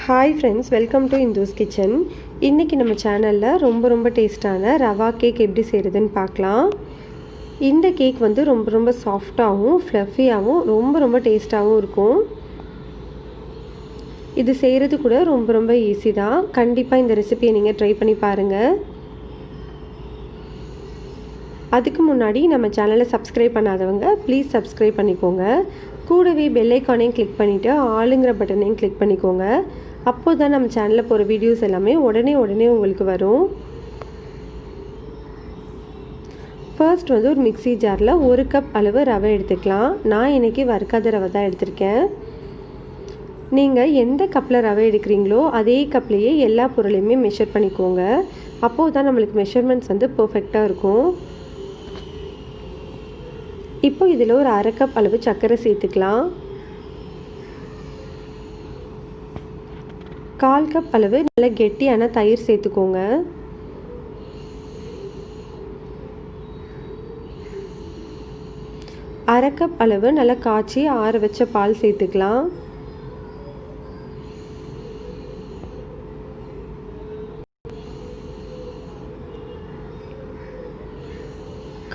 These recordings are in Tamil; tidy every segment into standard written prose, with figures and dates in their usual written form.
Hi friends, welcome to Indhu's kitchen. இன்றைக்கி நம்ம சேனலில் ரொம்ப டேஸ்ட்டான ரவா கேக் எப்படி செய்கிறதுன்னு பார்க்கலாம். இந்த கேக் வந்து ரொம்ப சாஃப்டாகவும் ஃப்ளஃபியாகவும் ரொம்ப டேஸ்ட்டாகவும் இருக்கும். இது செய்கிறது கூட ரொம்ப ஈஸி தான். கண்டிப்பாக இந்த ரெசிபியை நீங்கள் ட்ரை பண்ணி பாருங்கள். அதுக்கு முன்னாடி நம்ம சேனலை சப்ஸ்கிரைப் பண்ணாதவங்க ப்ளீஸ் சப்ஸ்கிரைப் பண்ணிக்கோங்க. கூடவே பெல் ஐக்கானையும் கிளிக் பண்ணிவிட்டு ஆளுங்கிற பட்டனையும் கிளிக் பண்ணிக்கோங்க. அப்போ தான் நம்ம சேனலில் போகிற வீடியோஸ் எல்லாமே உடனே உங்களுக்கு வரும். ஃபர்ஸ்ட் வந்து ஒரு மிக்ஸி ஜாரில் 1 கப் அளவு ரவை எடுத்துக்கலாம். நான் இன்றைக்கி வறுக்காத ரவை தான் எடுத்திருக்கேன். நீங்கள் எந்த கப்பில் ரவை எடுக்கிறீங்களோ அதே கப்லேயே எல்லா பொருளையுமே மெஷர் பண்ணிக்கோங்க. அப்போது தான் நம்மளுக்கு மெஷர்மெண்ட்ஸ் வந்து பர்ஃபெக்டாக இருக்கும். இப்போ இதில் ஒரு 1/2 கப் அளவு சர்க்கரை சேர்த்துக்கலாம். 1/4 கப் அளவு நல்ல கெட்டியான தயிர் சேர்த்துக்கோங்க. அரை கப் அளவு நல்லா காய்ச்சி ஆற வச்ச பால் சேர்த்துக்கலாம்.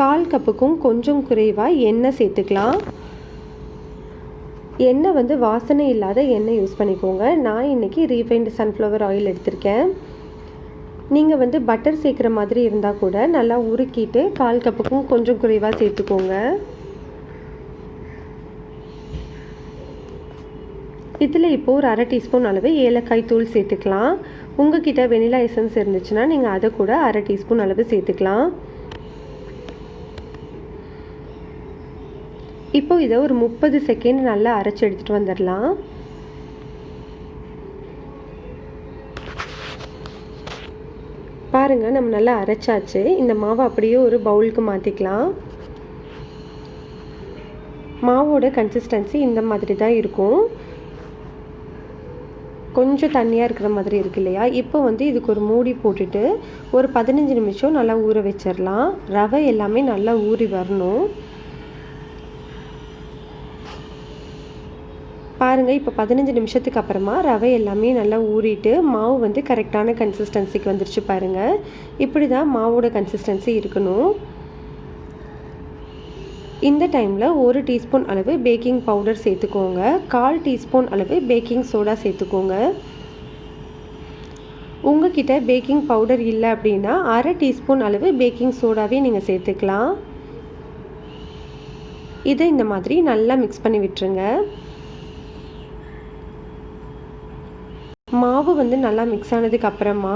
கால் கப்புக்கும் கொஞ்சம் குறைவாக எண்ணெய் சேர்த்துக்கலாம். எண்ணெய் வந்து வாசனை இல்லாத எண்ணெய் யூஸ் பண்ணிக்கோங்க. நான் இன்றைக்கி ரீஃபைண்ட் சன்ஃப்ளவர் ஆயில் எடுத்திருக்கேன். நீங்கள் வந்து பட்டர் சேர்க்குற மாதிரி இருந்தால் கூட நல்லா உருக்கிட்டு 1/4 கப்புக்கும் கொஞ்சம் குறைவாக சேர்த்துக்கோங்க. இதில் இப்போது ஒரு 1/2 டீஸ்பூன் அளவு ஏலக்காய் தூள் சேர்த்துக்கலாம். உங்ககிட்ட வெனிலா எசன்ஸ் இருந்துச்சுன்னா நீங்கள் அதை கூட 1/2 டீஸ்பூன் அளவு சேர்த்துக்கலாம். இப்போ இதை ஒரு 30 செகண்ட் நல்லா அரைச்சி எடுத்துகிட்டு வந்துடலாம். பாருங்கள், நம்ம நல்லா அரைச்சாச்சு. இந்த மாவை அப்படியே ஒரு பவுலுக்கு மாற்றிக்கலாம். மாவோட கன்சிஸ்டன்சி இந்த மாதிரி தான் இருக்கும். கொஞ்சம் தண்ணியாக இருக்கிற மாதிரி இருக்கு இல்லையா? இப்போ வந்து இதுக்கு ஒரு மூடி போட்டுட்டு ஒரு 15 நிமிஷம் நல்லா ஊற வச்சிடலாம். ரவை எல்லாமே நல்லா ஊறி வரணும். பாருங்கள், இப்போ 15 நிமிஷத்துக்கு அப்புறமா ரவை எல்லாமே நல்லா ஊறிட்டு மாவு வந்து கரெக்டான கன்சிஸ்டன்சிக்கு வந்துருச்சு. பாருங்கள், இப்படி தான் மாவோட கன்சிஸ்டன்சி இருக்கணும். இந்த டைமில் 1 டீஸ்பூன் அளவு பேக்கிங் பவுடர் சேர்த்துக்கோங்க. 1/4 டீஸ்பூன் அளவு பேக்கிங் சோடா சேர்த்துக்கோங்க. உங்ககிட்ட பேக்கிங் பவுடர் இல்லை அப்படின்னா 1/2 டீஸ்பூன் அளவு பேக்கிங் சோடாவே நீங்கள் சேர்த்துக்கலாம். இதை இந்த மாதிரி நல்லா மிக்ஸ் பண்ணி விட்டுருங்க. மாவு வந்து நல்லா மிக்ஸ் ஆனதுக்கு அப்புறமா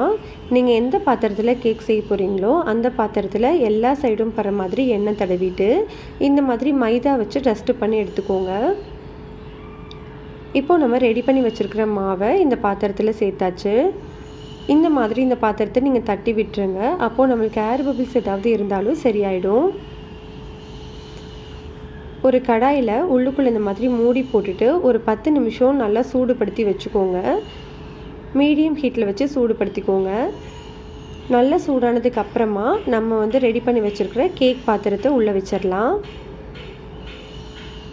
நீங்கள் எந்த பாத்திரத்தில் கேக் செய்ய போகிறீங்களோ அந்த பாத்திரத்தில் எல்லா சைடும் படுற மாதிரி எண்ணெய் தடவிட்டு இந்த மாதிரி மைதா வச்சு டஸ்ட்டு பண்ணி எடுத்துக்கோங்க. இப்போது நம்ம ரெடி பண்ணி வச்சுருக்கிற மாவை இந்த பாத்திரத்தில் சேர்த்தாச்சு. இந்த மாதிரி இந்த பாத்திரத்தை நீங்கள் தட்டி விட்டுருங்க. அப்போது நம்மளுக்கு ஏர் பபிள்ஸ் ஏதாவது இருந்தாலும் சரியாயிடும். ஒரு கடாயில் உள்ளுக்குள்ளே இந்த மாதிரி மூடி போட்டுட்டு ஒரு 10 நிமிஷம் நல்லா சூடுபடுத்தி வச்சுக்கோங்க. மீடியம் ஹீட்டில் வச்சு சூடுபடுத்திக்கோங்க. நல்ல சூடானதுக்கு அப்புறமா நம்ம வந்து ரெடி பண்ணி வச்சுருக்கிற கேக் பாத்திரத்தை உள்ளே வச்சிடலாம்.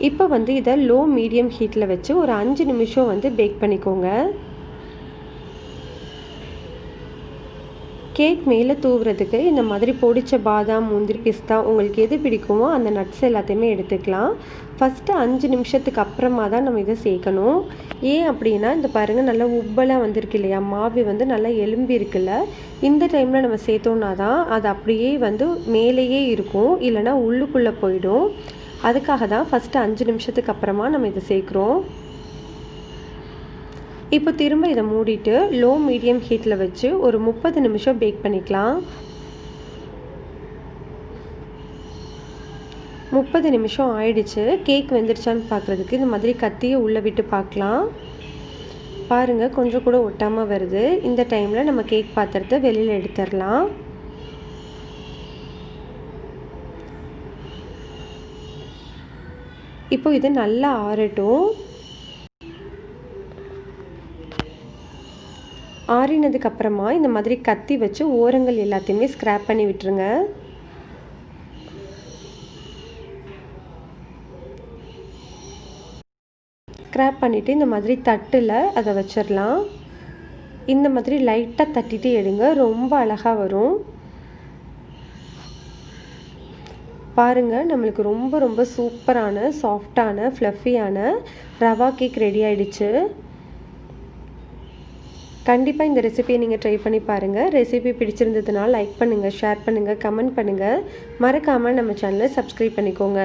இப்போ வந்து இதை லோ மீடியம் ஹீட்டில் வச்சு ஒரு 5 நிமிஷம் வந்து பேக் பண்ணிக்கோங்க. கேக் மேலே தூவுறதுக்கு இந்த மாதிரி பொடிச்ச பாதாம், முந்திரி, பிஸ்தா உங்களுக்கு எது பிடிக்குமோ அந்த நட்ஸ் எல்லாத்தையுமே எடுத்துக்கலாம். ஃபஸ்ட்டு 5 நிமிஷத்துக்கு அப்புறமா தான் நம்ம இதை சேர்க்கணும். ஏன் அப்படின்னா இந்த பாருங்கள் நல்லா உப்பெல்லாம் வந்திருக்கு இல்லையா? மாவு வந்து நல்லா எலும்பி இருக்குல்ல? இந்த டைமில் நம்ம சேர்த்தோன்னா தான் அது அப்படியே வந்து மேலேயே இருக்கும், இல்லைனா உள்ளுக்குள்ளே போயிடும். அதுக்காக தான் ஃபஸ்ட்டு 5 நிமிஷத்துக்கு அப்புறமா நம்ம இதை சேர்க்குறோம். இப்போ திரும்ப இதை மூடிட்டு லோ மீடியம் ஹீட்டில் வச்சு ஒரு 30 நிமிஷம் பேக் பண்ணிக்கலாம். 30 நிமிஷம் ஆயிடுச்சு. கேக் வெந்துருச்சான்னு பார்க்குறதுக்கு இந்த மாதிரி கத்தியை உள்ளே விட்டு பார்க்கலாம். பாருங்கள், கொஞ்சம் கூட ஒட்டாமல் வருது. இந்த டைமில் நம்ம கேக் பாத்திரத்தை வெளியில் எடுத்துடலாம். இப்போ இது நல்லா ஆறட்டும். ஆறினதுக்கு அப்புறமா இந்த மாதிரி கத்தி வச்சு ஓரங்கள் எல்லாத்தையுமே ஸ்க்ராப் பண்ணி விட்டுருங்க. ஸ்க்ராப் பண்ணிவிட்டு இந்த மாதிரி தட்டில் அதை வச்சிடலாம். இந்த மாதிரி லைட்டாக தட்டிட்டு எடுங்க, ரொம்ப அழகாக வரும். பாருங்கள், நம்மளுக்கு ரொம்ப ரொம்ப சூப்பரான சாஃப்டான ஃப்ளஃபியான ரவா கேக் ரெடி ஆகிடுச்சு. கண்டிப்பாக இந்த ரெசிபியை நீங்கள் ட்ரை பண்ணி பாருங்கள். ரெசிபி பிடிச்சிருந்ததுனால லைக் பண்ணுங்கள், ஷேர் பண்ணுங்கள், கமெண்ட் பண்ணுங்கள். மறக்காமல் நம்ம சேனலை சப்ஸ்கிரைப் பண்ணிக்கோங்க.